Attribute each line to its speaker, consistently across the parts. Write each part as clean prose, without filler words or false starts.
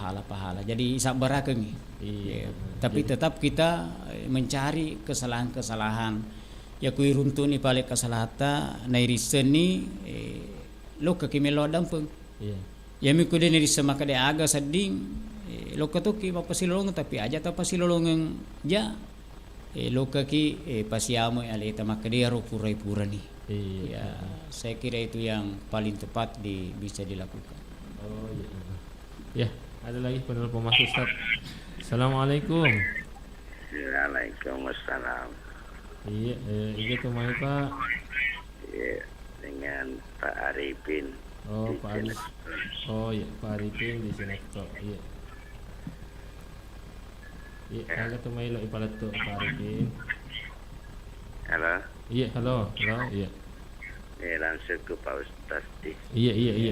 Speaker 1: pahala-pahala. Jadi sabarakeng.
Speaker 2: Iya.
Speaker 1: Tapi tetap kita mencari kesalahan-kesalahan. Ya kui runtuni pale kasalahata nairisen ni lo kakimelo dampeng.
Speaker 2: Iya.
Speaker 1: Ya mi kude ni sama kade aga sading lo katoki mapasilolong tapi aja ta pasilolong ja lo kaki pasiamo ale ta makade ro pura-pura ni.
Speaker 2: Iya.
Speaker 1: Ya, saya kira itu yang paling tepat bisa dilakukan.
Speaker 2: Oh iya. Ya, ada lagi penelpon masuk Ustaz. Assalamualaikum.
Speaker 3: Waalaikumsalam.
Speaker 2: Iya, ini kemana Pak?
Speaker 3: Iya, dengan Pak Arifin.
Speaker 2: Oh, Pak Arif. Oh iya, Pak Arifin di sini kok. Iya. Iya, agak tuh mailo ipalat tuh Pak Arifin.
Speaker 3: Halo.
Speaker 2: Iya, halo, iya.
Speaker 3: Langsung ke Pak Ustaz di.
Speaker 2: Iya.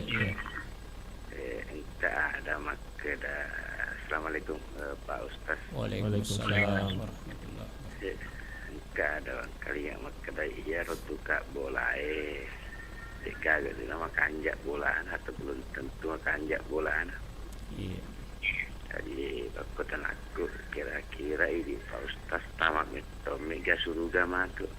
Speaker 3: Entah ada makeda. Assalamualaikum Pak Ustaz.
Speaker 1: Waalaikumsalam warahmatullahi wabarakatuh.
Speaker 3: Enggak ada kali yang makeda iya rotuka boleh. Jika gitu nama kanjak bolaan atau belum tentu kanjak bolaan.
Speaker 1: Iya.
Speaker 3: Jadi aku dan aku kira-kira ini Pak Ustaz tamat mega surga masuk.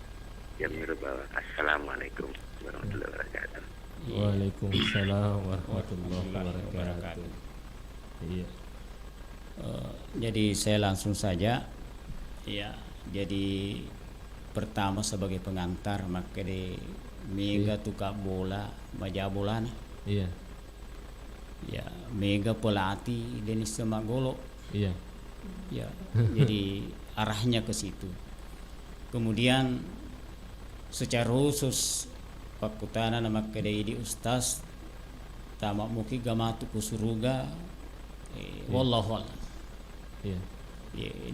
Speaker 3: Yang berbawa Assalamualaikum warahmatullahi wabarakatuh.
Speaker 2: Waalaikumsalam warahmatullahi wabarakatuh. Iya.
Speaker 1: Jadi saya langsung saja. Ya, jadi pertama sebagai pengantar maka di mega tukak bola baja bola.
Speaker 2: Iya.
Speaker 1: Ya, mega pelatih Denis Semagolo.
Speaker 2: Iya.
Speaker 1: Ya, jadi arahnya ke situ. Kemudian secara khusus pakutana nama kedai di Ustaz tamak muki gamatu kusuruga wallahu a'lam.
Speaker 2: Iya.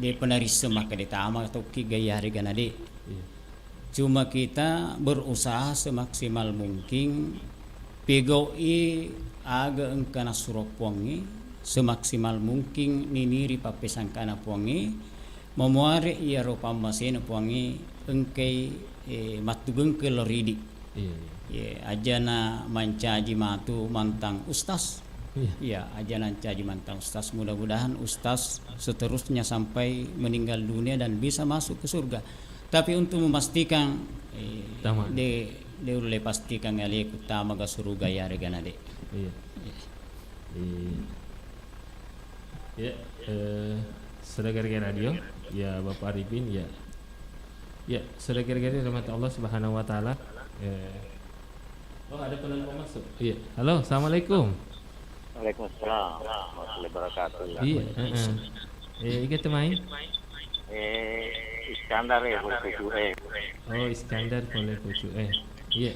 Speaker 1: Dia penaris maka dia tamak atau ki gaya hari ganade.
Speaker 2: Iya.
Speaker 1: Cuma kita berusaha semaksimal mungkin pegoi aga engkana suropongi semaksimal mungkin niniri papesangkana pongi memuare ia ropa masena pongi engkai matugeng ke loridi.
Speaker 2: Iya.
Speaker 1: Ya ajana mancaji matu mantang ustaz.
Speaker 2: Iya.
Speaker 1: Ya ajana mancaji mantang ustaz, mudah-mudahan ustaz seterusnya sampai meninggal dunia dan bisa masuk ke surga. Tapi untuk memastikan de ulle pastikan ali utama ke surga ya regana de.
Speaker 2: Iya. Ya, sudah gara-gara radio ya Bapak Arifin ya. Ya, sudah gara-gara rahmat Allah Subhanahu wa taala. Oh, ada penelpon masuk. Iya. Halo, Assalamualaikum.
Speaker 3: Waalaikumsalam warahmatullahi wabarakatuh.
Speaker 2: Iya, kita main.
Speaker 3: Iskandar ya boleh
Speaker 2: Oh, Iskandar boleh Iya.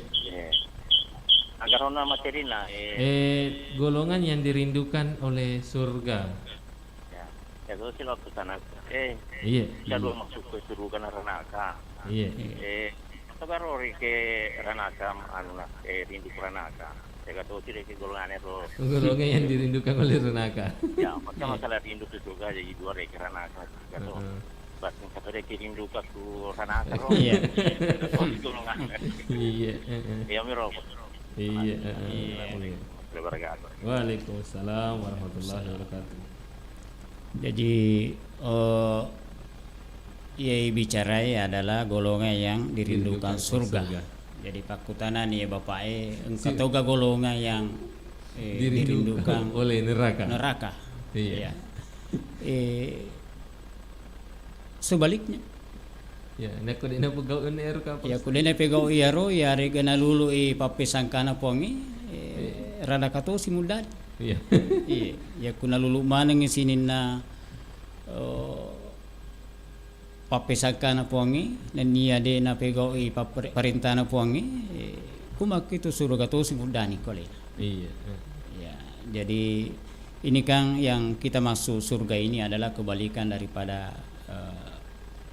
Speaker 3: Agar ona materina
Speaker 2: golongan yang dirindukan oleh surga.
Speaker 3: Ya itu sih waktu sana.
Speaker 2: Iya.
Speaker 3: Kalau masuk ke surga Ranaka.
Speaker 2: Iya.
Speaker 3: Baru ke Ranaka anu rindu Ranaka. Saya kata sih ke golongan itu.
Speaker 2: Golongan yang dirindukan oleh Ranaka.
Speaker 3: Ya, masalah rindu ke surga jadi dua ke Ranaka. Kata batin kata dia rindu ke Ranaka.
Speaker 1: Iya.
Speaker 2: Iya.
Speaker 3: Ya miro.
Speaker 2: Iya.
Speaker 3: Wabarakatuh.
Speaker 2: Waalaikumsalam warahmatullahi wabarakatuh.
Speaker 1: Jadi ia bicara adalah golongan yang dirindukan surga. Jadi pakutana nih Bapak engkau toga golongan yang dirindukan
Speaker 2: oleh neraka.
Speaker 1: Iya. Sebaliknya.
Speaker 2: Ya, nak dina pegau uner ka.
Speaker 1: Ya kudena pegau iaro ya regana lulu papesangkana pongi rada kato simudad.
Speaker 2: Iya.
Speaker 1: Iya, ya kuna lulu manang isinin na papesangkana pongi dan niya de na pegau parintana pongi kumak itu surga to simudani kole.
Speaker 2: Iya.
Speaker 1: Ya, jadi ini kan yang kita masuk surga ini adalah kebalikan daripada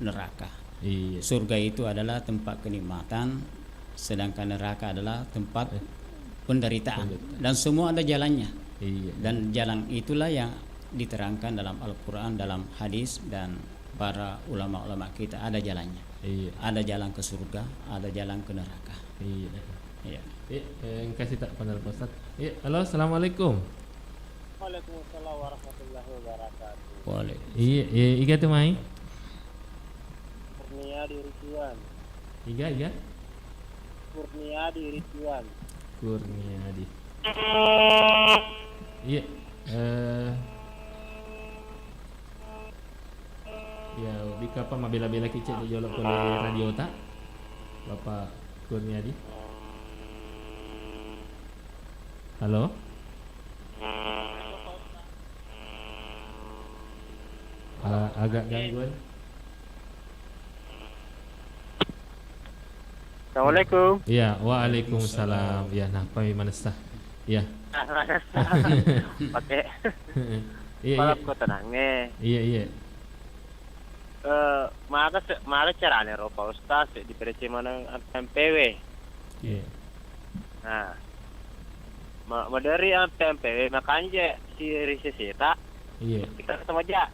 Speaker 1: neraka.
Speaker 2: Iya.
Speaker 1: Surga itu adalah tempat kenikmatan, sedangkan neraka adalah tempat penderitaan. Dan semua ada jalannya.
Speaker 2: Iya.
Speaker 1: Dan jalan itulah yang diterangkan dalam Al-Quran, dalam hadis dan para ulama-ulama kita ada jalannya.
Speaker 2: Iya.
Speaker 1: Ada jalan ke surga, ada jalan ke neraka.
Speaker 2: Iya.
Speaker 1: Iya.
Speaker 2: Kasih tak panel Ustaz. Iya. Halo, Assalamualaikum.
Speaker 4: Waalaikumsalam warahmatullahi wabarakatuh.
Speaker 1: Boleh.
Speaker 2: Iga tu mai.
Speaker 4: Kurniadi Ridwan.
Speaker 2: Iga.
Speaker 4: Kurniadi Ridwan.
Speaker 2: Kurniadi. Iya. Ya, bika apa mabela-bela kicik dijolok oleh radio tak? Bapak Kurniadi. Halo? Agak gangguan.
Speaker 4: Assalamualaikum.
Speaker 2: Iya, waalaikumsalam. Ya, nah, apa mana sah? Ya.
Speaker 4: Pakai
Speaker 2: Iya,
Speaker 4: malam kau tenangnya.
Speaker 2: iya.
Speaker 4: Mana caranya Pak Ustaz di PDC mana MPW.
Speaker 2: Iya.
Speaker 4: Nah, dari MPW makanya si Risisi tak
Speaker 2: Iya.
Speaker 4: kita sama aja.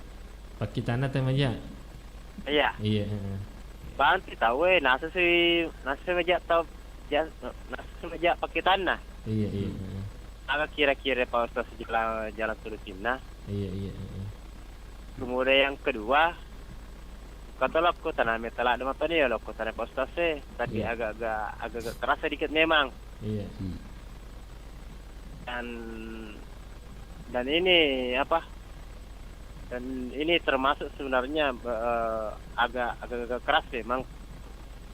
Speaker 2: Pakai tanah tema aja.
Speaker 4: Iya.
Speaker 2: Iya.
Speaker 4: Bang kita nasa aja tau nasa aja pakai tanah.
Speaker 2: Iya.
Speaker 4: Agak kira-kira Pak Ustaz jalan solusinya.
Speaker 2: Iya.
Speaker 4: Kemudian yang kedua, kata aku tanah metal ada apa nih ya aku tanah Pak Ustaz tapi
Speaker 2: Iya.
Speaker 4: agak keras sedikit memang.
Speaker 2: Iya.
Speaker 4: Dan ini apa? Dan ini termasuk sebenarnya agak keras memang.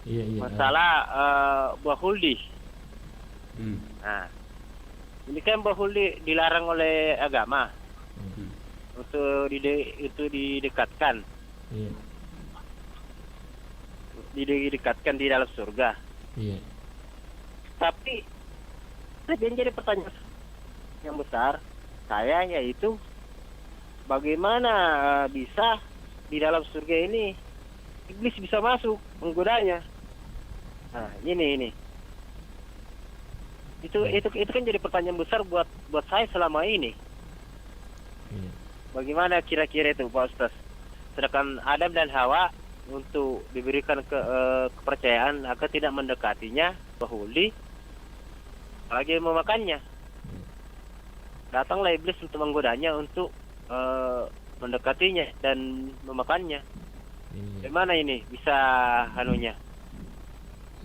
Speaker 2: Iya.
Speaker 4: Masalah bahuldi. Nah, ini kan bahuldi dilarang oleh agama untuk didekatkan.
Speaker 2: Iya.
Speaker 4: Didekatkan di dalam surga.
Speaker 2: Iya.
Speaker 4: Tapi yang jadi pertanyaan yang besar saya yaitu bagaimana bisa di dalam surga ini iblis bisa masuk menggodanya. Nah, ini. Itu kan jadi pertanyaan besar buat saya selama ini.
Speaker 2: Iya.
Speaker 4: Bagaimana kira-kira itu Pak Ustaz? Sedangkan Adam dan Hawa untuk diberikan kepercayaan agar tidak mendekatinya, bahuli, apalagi memakannya. Datanglah iblis untuk menggodanya untuk mendekatinya dan memakannya.
Speaker 2: Iya.
Speaker 4: Bagaimana ini bisa hanunya?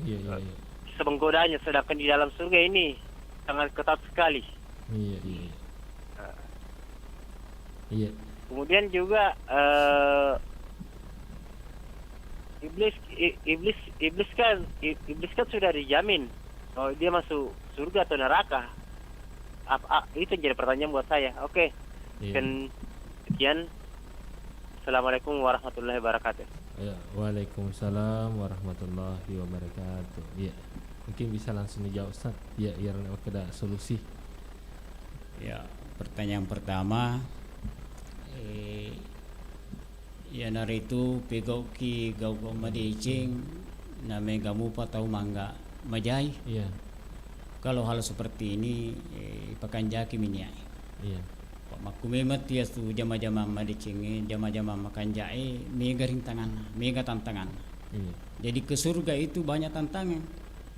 Speaker 2: Iya.
Speaker 4: Bisa menggodanya, sedangkan di dalam surga ini sangat ketat sekali.
Speaker 2: Iya. Iya.
Speaker 4: Kemudian juga iblis kan sudah dijamin oh dia masuk surga atau neraka. Itu jadi pertanyaan buat saya. Oke.
Speaker 2: Iya.
Speaker 4: Sekian. Assalamualaikum warahmatullahi wabarakatuh.
Speaker 2: Ya, waalaikumsalam warahmatullahi wabarakatuh. Iya. Mungkin bisa langsung dijawab Ustaz. Ya, biar ada solusi.
Speaker 1: Ya, pertanyaan pertama ya dari itu pegau ki gau madicing na mega mupa tau mangga majai.
Speaker 2: Iya.
Speaker 1: Kalau hal seperti ini pakanjaki minyai.
Speaker 2: Iya.
Speaker 1: Pak makumemat ya tu jama-jama madicing jama-jama makanjai mega rintangan, mega tantangan.
Speaker 2: Iya.
Speaker 1: Jadi ke surga itu banyak tantangan.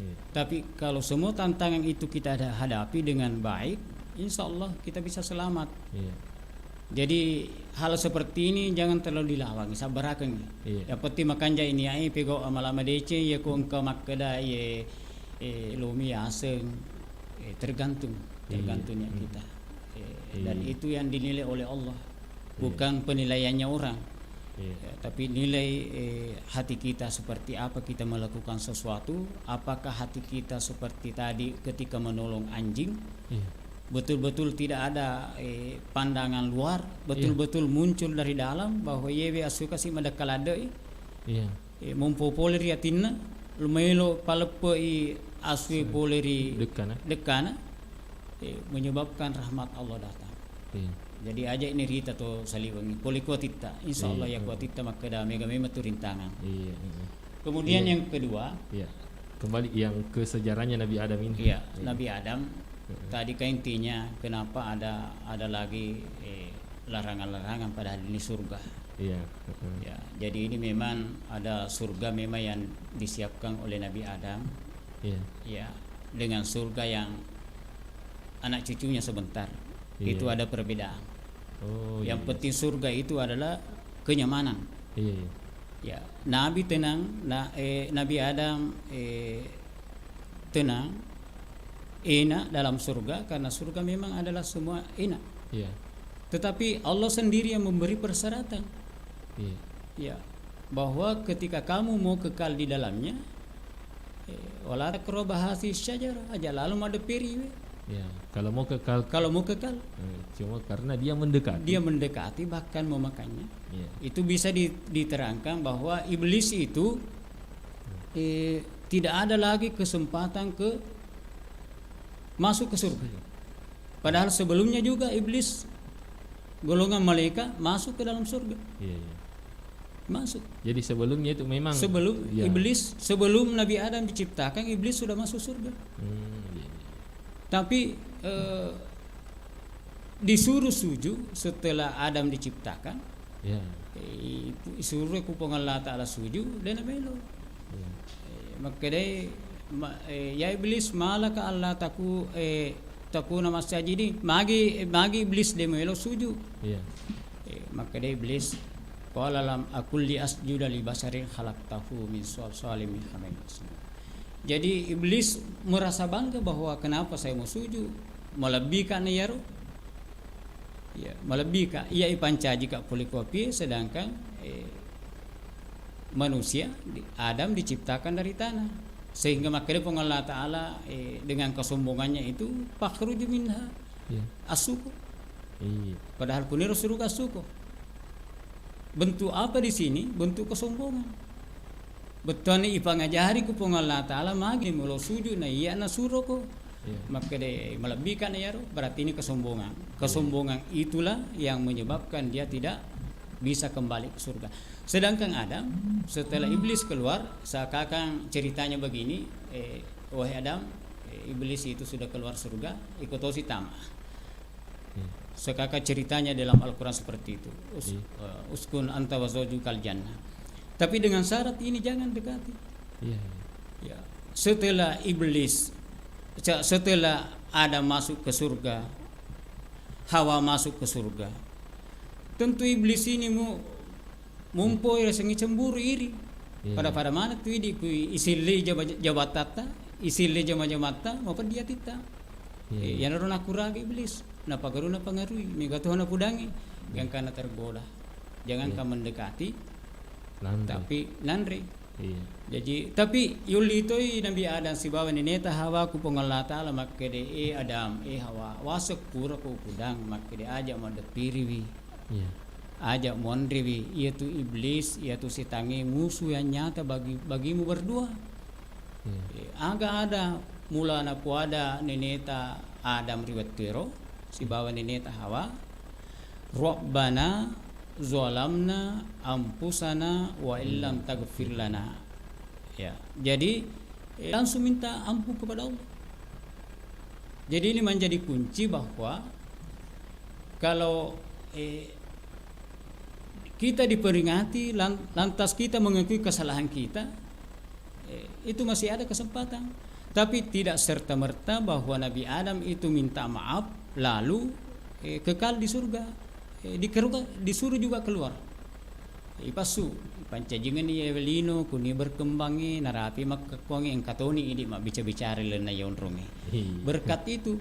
Speaker 2: Iya.
Speaker 1: Tapi kalau semua tantangan itu kita hadapi dengan baik, insya Allah kita bisa selamat.
Speaker 2: Iya.
Speaker 1: Jadi hal seperti ini jangan terlalu dilawang, sabar akan.
Speaker 2: Iya.
Speaker 1: Ya peti makan jai ini ai pego amalama dece ya ko engkau makada ye lomi aseng tergantungnya kita. Dan itu yang dinilai oleh Allah, bukan penilaiannya orang. Ya, tapi nilai hati kita seperti apa kita melakukan sesuatu, apakah hati kita seperti tadi ketika menolong anjing. Betul-betul tidak ada pandangan luar, betul-betul muncul dari dalam bahwa yewe asuka si madakalade mempopuleri atinna lumelo palepe asui poleri dekana menyebabkan rahmat Allah datang. Jadi aja ini rita to saliwangi poli kuatita insyaallah ya kuatita makada mega mema turintangan. Kemudian yang kedua,
Speaker 2: kembali yang ke sejarahnya Nabi Adam ini.
Speaker 1: Nabi Adam. Tadi kan intinya kenapa ada lagi larangan-larangan pada ini surga. Ya, jadi ini memang ada surga memang yang disiapkan oleh Nabi Adam. Ya, dengan surga yang anak cucunya sebentar. Itu ada perbedaan.
Speaker 2: Oh,
Speaker 1: Yang penting surga itu adalah kenyamanan.
Speaker 2: Iya, iya.
Speaker 1: Ya, Nabi tenang, Nabi Adam tenang, enak dalam surga karena surga memang adalah semua enak.
Speaker 2: Iya.
Speaker 1: Tetapi Allah sendiri yang memberi persyaratan.
Speaker 2: Iya.
Speaker 1: Ya, bahwa ketika kamu mau kekal di dalamnya, wala taqrabu syajarah aja lalu ada peri.
Speaker 2: Ya, kalau mau kekal, cuma karena dia mendekati
Speaker 1: bahkan memakannya.
Speaker 2: Ya.
Speaker 1: Itu bisa diterangkan bahwa iblis itu tidak ada lagi kesempatan masuk ke surga. Padahal sebelumnya juga iblis golongan malaikat masuk ke dalam surga.
Speaker 2: Iya, iya.
Speaker 1: Masuk.
Speaker 2: Jadi sebelumnya itu memang
Speaker 1: iblis sebelum Nabi Adam diciptakan, iblis sudah masuk surga.
Speaker 2: Iya.
Speaker 1: Tapi disuruh sujud setelah Adam diciptakan.
Speaker 2: Ya.
Speaker 1: Suruh kupong Allah Ta'ala sujud dan melo.
Speaker 2: Ya.
Speaker 1: Maka ya iblis malaka Allah takuna masajidi magi iblis de melo sujud.
Speaker 2: Ya.
Speaker 1: Maka iblis qala lam akul li asjuda li basarin khalaqtahu min salsalin min hamid. Jadi iblis merasa bangga bahwa kenapa saya mau sujud, melebihkan ya roh. Ya, melebihkan ia ipancaji ka polikopi sedangkan manusia Adam diciptakan dari tanah. Sehingga makanya Allah Ta'ala dengan kesombongannya itu fakhruju minha.
Speaker 2: Ya.
Speaker 1: Asuko.
Speaker 2: Iya.
Speaker 1: Padahal kuniro suruh asuko. Bentuk apa di sini? Bentuk kesombongan. Betul ni ipangajari ku pong Allah Ta'ala magi mulo sujud na iya na suro ko.
Speaker 2: Yeah.
Speaker 1: Maka dia melebihkan ya roh, berarti ini kesombongan. Kesombongan itulah yang menyebabkan dia tidak bisa kembali ke surga. Sedangkan Adam setelah iblis keluar, seakan ceritanya begini, wahai Adam, iblis itu sudah keluar surga, ikutosi tamah. Seakan ceritanya dalam Al-Quran seperti itu. Uskun anta wa zawjukal jannah. Tapi dengan syarat ini jangan dekati.
Speaker 2: Iya.
Speaker 1: Ya. Setelah Adam masuk ke surga, Hawa masuk ke surga, tentu iblis ini mumpoi rasengi cemburu iri. Pada mana tu idi ku isili jabatata, isili jamata, maupun dia tita. Yang rona kurang iblis, napa garuna pangarui, megatuhana pudangi, yang kana tergoda. Jangan kau mendekati. Tapi nandre.
Speaker 2: Iya.
Speaker 1: Jadi tapi yuli itu Nabi Adam si bawa neta Hawa ku Allah Ta'ala makde Adam Hawa wasuk pura ku pudang makde aja mau depiriwi.
Speaker 2: Iya.
Speaker 1: Ajak mondriwi yaitu iblis yaitu sitangi musuh yang nyata bagimu berdua. Iya. Aga ada mula na pu ada neneta Adam riwat tiro si bawa neneta Hawa Rabbana zalamna ampusana wa illam taghfir lana. Ya, jadi langsung minta ampun kepada Allah. Jadi ini menjadi kunci bahwa kalau kita diperingati lantas kita mengakui kesalahan kita, itu masih ada kesempatan. Tapi tidak serta-merta bahwa Nabi Adam itu minta maaf lalu kekal di surga. Disuruh juga keluar. Ipasu pancajingan ni Evelino kuni berkembangi narati makkakuangi engkatoni ini mak bicara lena yonrongi. Berkat itu.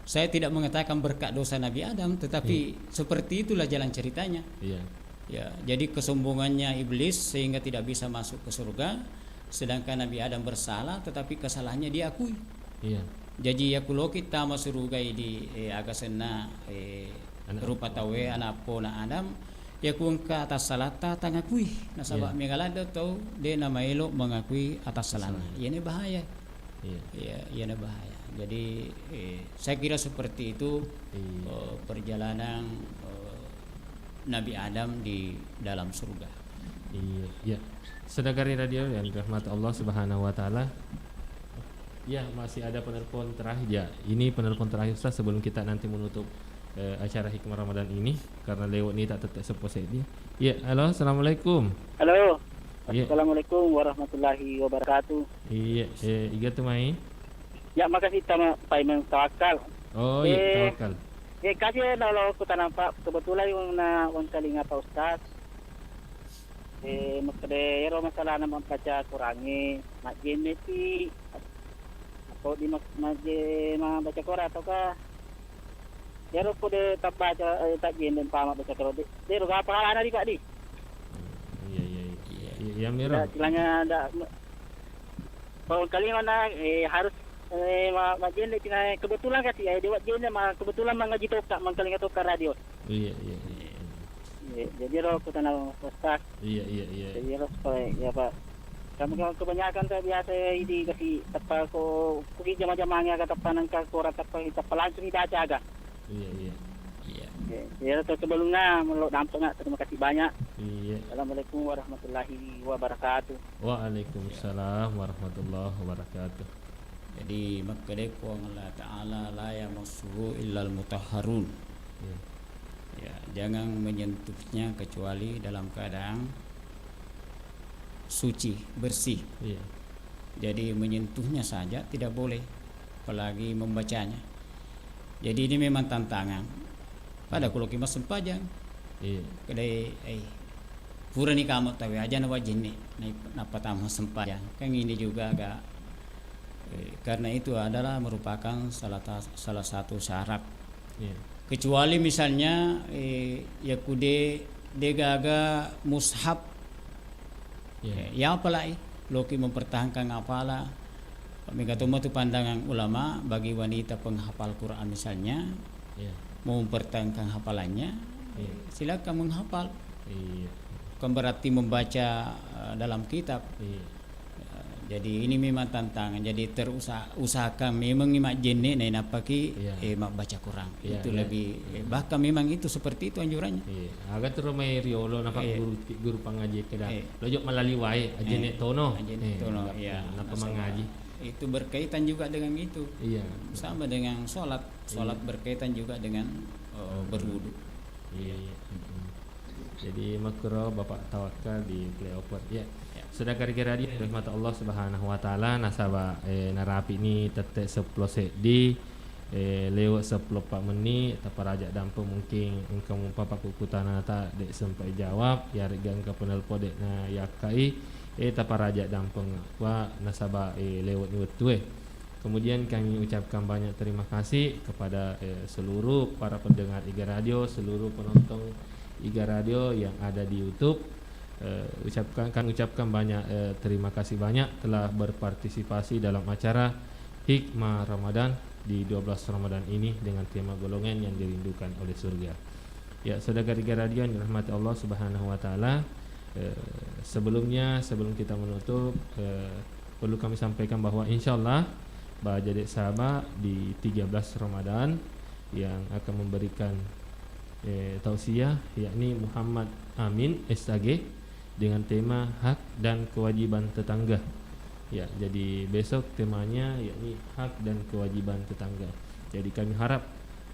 Speaker 1: Saya tidak mengatakan berkat dosa Nabi Adam, tetapi seperti itulah jalan ceritanya. Ya, jadi kesombongannya iblis sehingga tidak bisa masuk ke surga, sedangkan Nabi Adam bersalah tetapi kesalahannya diakui. Jadi ya kulo kita masuk surga di agasena rupa tawe anak po na Adam ya kung ka atas salata tangakui nasaba megalado to de na mailo mengakui atas salana. Ini bahaya. Ini bahaya. Jadi saya kira seperti itu perjalanan Nabi Adam di dalam surga.
Speaker 2: Iya. Sedekari radio yang dirahmati Allah Subhanahu wa taala. Ya, masih ada penelpon terakhir ya. Ini penelpon terakhir Ustaz sebelum kita nanti menutup acara Hikmah Ramadan ini karena lewat ni tak tetap sepose ini. Ya, halo, assalamualaikum.
Speaker 5: Halo.
Speaker 2: Ya.
Speaker 5: Assalamualaikum warahmatullahi wabarakatuh.
Speaker 2: Iya, iga tu mai.
Speaker 5: Ya, makasih sama Pak Imam Tawakal.
Speaker 2: Oh, iya, tawakal.
Speaker 5: Kasi kalau kita nampak kebetulan yung na wan kalinga pa Ustaz. Magkadero masalah na membaca kurangi. Majin ti ako di baca Quran atau ka Dero po de tabaca tajin dan pama baca Quran. Dero ga pahala na di Pak di.
Speaker 2: Iya Miro.
Speaker 5: Silanya ada kalau kalinga na harus majin tina kebetulan kasi dewa jin kebetulan mengaji toka mangkalinga toka radio.
Speaker 2: Iya.
Speaker 5: Jadi roh kita na Ustaz.
Speaker 2: Iya.
Speaker 5: Jadi roh ya Pak. Kami kebanyakan saya biasa ini kasi tapa ko kugi jama-jamanya ka tapa nang ka surat tapa langsung dibaca aga.
Speaker 2: Iya.
Speaker 5: Ya roh sebelumnya melok dampak terima kasih banyak.
Speaker 2: Iya.
Speaker 5: Assalamualaikum warahmatullahi wabarakatuh.
Speaker 2: Waalaikumsalam warahmatullahi wabarakatuh.
Speaker 1: Jadi makadeko Allah Ta'ala la yamassuhu illal mutahharun. Ya, jangan menyentuhnya kecuali dalam keadaan suci, bersih.
Speaker 2: Iya.
Speaker 1: Jadi menyentuhnya saja tidak boleh, apalagi membacanya. Jadi ini memang tantangan. Pada kulo kimas sempajang.
Speaker 2: Iya.
Speaker 1: Kedai pura ni kamu tahu aja na wajin ni napa tamu sempajang. Kan ini juga agak karena itu adalah merupakan salah satu syarat.
Speaker 2: Iya.
Speaker 1: Kecuali misalnya ya kude degaga mushaf. Ya apalah loki mempertahankan apalah. Kami kata itu pandangan ulama bagi wanita penghafal Quran misalnya. Mau mempertahankan hafalannya, silakan menghafal. Bukan berarti membaca dalam kitab. Jadi ini memang tantangan. Jadi usahakan memang imak jenne naik napaki mak baca Quran. Itu lebih bahkan memang itu seperti itu anjurannya.
Speaker 2: Agak terumai riolo napak guru pangaji kedah. Lojok malali wae ajene tono.
Speaker 1: Tono ya.
Speaker 2: Napa mangaji.
Speaker 1: Itu berkaitan juga dengan itu.
Speaker 2: Iya.
Speaker 1: Sama dengan sholat berkaitan juga dengan berwudu.
Speaker 2: Iya. Jadi makro Bapak Tawakal di Playoper. Ya. Sudah kira-kira di rahmat Allah Subhanahu wa taala nasaba narapi ini tetek 10 di lewat 10 menit taparaja dampo mungkin engkau mumpapa kukutana ta dek sampai jawab ya regang ka penelpo dek na yakai taparaja dampo wa nasaba lewat ni. Kemudian kami ucapkan banyak terima kasih kepada seluruh para pendengar Iga Radio, seluruh penonton Iga Radio yang ada di YouTube. Ucapkan banyak terima kasih banyak telah berpartisipasi dalam acara Hikmah Ramadan di 12 Ramadan ini dengan tema golongan yang dirindukan oleh surga. Ya, saudara Iga Radio yang dirahmati Allah Subhanahu wa taala, sebelum kita menutup perlu kami sampaikan bahwa insyaallah Jadi sahabat di 13 Ramadan yang akan memberikan tausiah yakni Muhammad Amin SAG dengan tema hak dan kewajiban tetangga. Ya, jadi besok temanya yakni hak dan kewajiban tetangga. Jadi kami harap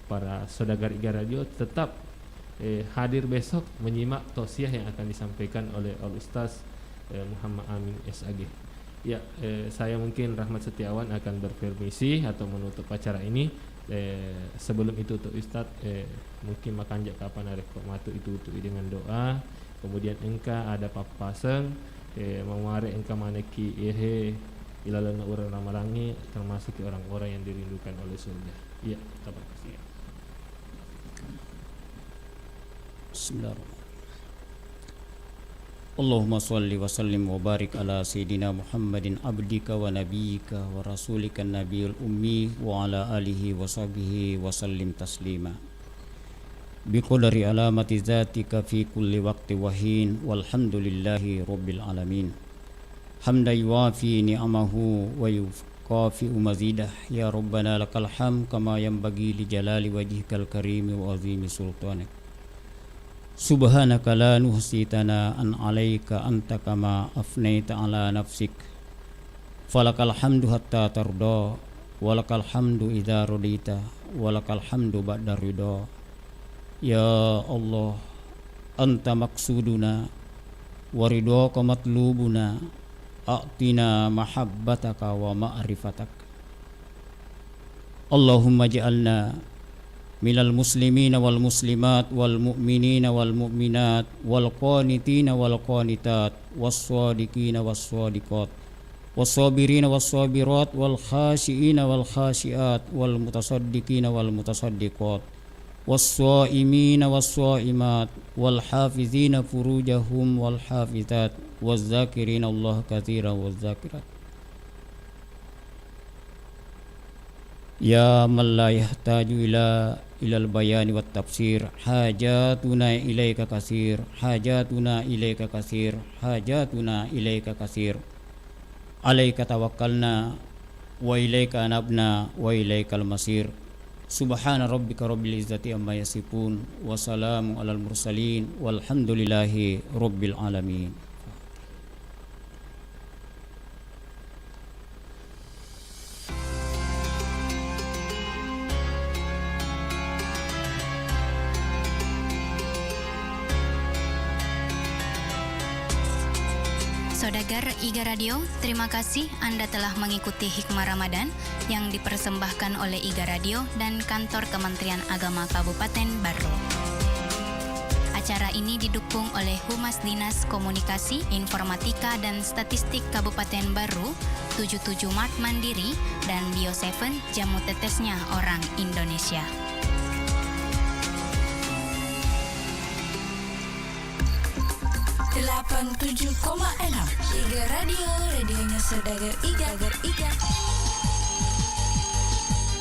Speaker 2: para saudagar Iga Radio tetap hadir besok menyimak tausiah yang akan disampaikan oleh Al-Ustaz Muhammad Amin SAG. Ya, saya mungkin Rahmat Setiawan akan berpermisi atau menutup acara ini. Sebelum itu untuk Ustaz mungkin makan jak kapan ada matu itu dengan doa. Kemudian engka ada papaseng mengare engka maneki ilalana orang ramalangi termasuk orang-orang yang dirindukan oleh surga. Iya, terima kasih.
Speaker 1: Bismillahirrahmanirrahim. Allahumma salli wa sallim wa barik ala Sayyidina Muhammadin abdika wa nabiyyika wa rasulika nabiyul ummi wa ala alihi wa sahbihi wa sallim taslima biqadari alamati zatika fi kulli waqti wahin walhamdulillahi rabbil alamin hamdan yuwafi ni'amahu wa yukafi'u mazidah ya rabbana lakal hamd kama yanbaghi li jalali wajhikal karim wa azimi sultanik. Subhanaka la nuhsi thana'an 'alaika anta kama afnaita 'ala nafsik falakal hamdu hatta tarda walakal hamdu idza radita walakal hamdu ba'da ridha. Ya Allah, anta maqsuduna wa ridhaka matlubuna a'tina mahabbataka wa ma'rifatak. Allahumma ja'alna minal muslimina wal muslimat wal mu'minina wal mu'minat wal qanitina wal qanitat was shadiqina was shadiqat was sabirina was sabirat wal khashiina wal khashiat wal mutasaddiqina wal mutasaddiqat was shaimina was shaimat wal hafizina furujahum wal hafizat waz zakirina Allah katsiran waz zakirat. Ya man la yahtaju ilal bayani wat tafsir hajatuna ilaika kasir hajatuna ilaika kasir hajatuna ilaika kasir alaika tawakkalna wa ilaika anabna wa ilaikal masir. Subhana rabbika rabbil izzati amma yasifun wa salamun alal mursalin walhamdulillahi rabbil alamin.
Speaker 6: Saudagar IGA Radio, terima kasih Anda telah mengikuti Hikmah Ramadan yang dipersembahkan oleh IGA Radio dan Kantor Kementerian Agama Kabupaten Barru. Acara ini didukung oleh Humas Dinas Komunikasi, Informatika dan Statistik Kabupaten Barru, 77 Mart Mandiri, dan Bio7 Jamu Tetesnya Orang Indonesia.
Speaker 7: 87,6 IGA Radio, radionya Saudagar IGA.